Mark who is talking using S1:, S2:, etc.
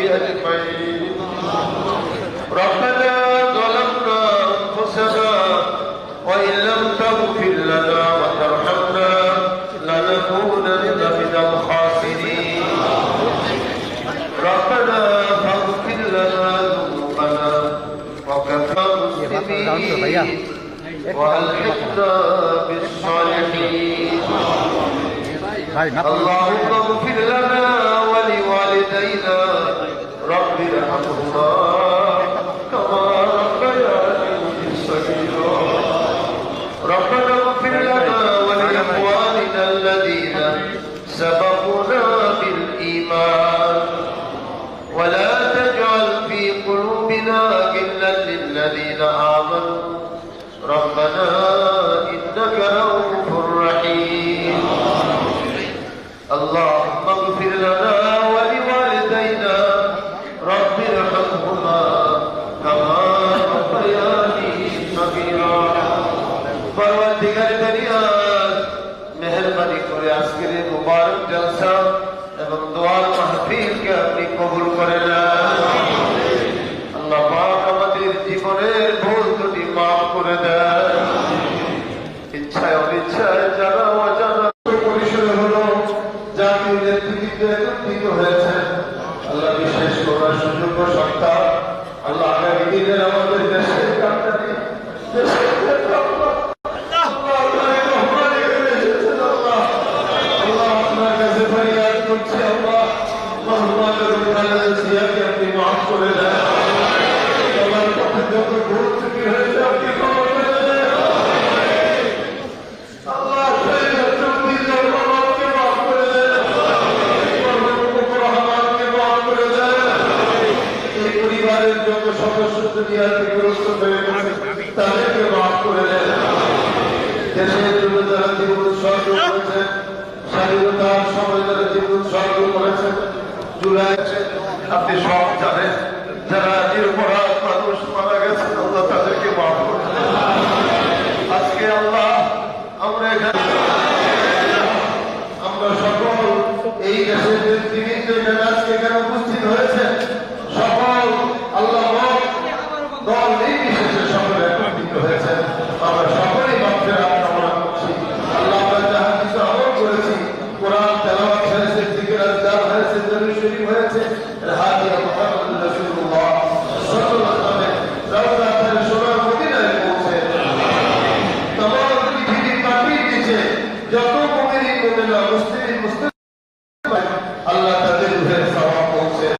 S1: أجمعين ربنا ظلمنا أنفسنا وإن لم تغفر لنا وترحمنا لنكونن من الخاسرين ربنا فاغفر لنا ذنوبنا وكفى المسلمين وألحقنا بالصالحين اللهم اغفر لنا ولوالدينا رب ارحمهما كما ربياني صغيرا ربنا اغفر لنا ولإخواننا الذين سبقونا بالإيمان ولا تجعل في قلوبنا غلا للذين آمنوا ربنا إنك رؤوف رحيم اللهم اغفر لنا ولوالدينا رب ارحمهما كما ربياني صغيرا পরবর্তীকার দুনিয়ার মেহেরবানি করে আজকের এই মুবারক জলসা এবং দোয়ার মাহফিলকে আপনি কবুল করে নেন আল্লাহ পাক আমাদের জীবনের ভুল ত্রুটি মাফ করে দেন ইচ্ছায় অনিচ্ছায় যারা অজানা পরিসরে হলো জাতীয় নেতৃত্বে একত্রিত হয়েছে আল্লাহ বিশেষ করার সুযোগ্য সন্তান আল্লাহ আগামী দিনের আমাদের দেশের কান্ডারি দেশের তাদেরকে মাফ করে দেন দেশের জন্য যারা জীবন উৎসর্গ করেছেন স্বাধীনতার সময় যারা জীবন উৎসর্গ করেছেন জুলাই আপনি সব জানেন যারা নিরপরাধ মানুষ মারা গেছেন আল্লাহ তাদেরকে মাফ করে দেন আজকে আল্লাহ আমরা এখানে আমরা সকল এই দেশের নেতৃবৃন্দ যারা আজকে এখানে উপস্থিত হয়েছেন সকল আল্লাহ দল নির্বিশেষে সকলে একত্রিত হয়েছেন আমরা সকলেই মাগফিরাত কামনা করছি আল্লাহ আমরা যাহা কিছু আমল করেছি কোরআন তেলাওয়াত হয়েছে জিকির আজকার হয়েছে দরুদ শরীফ হয়েছে হাদিয়া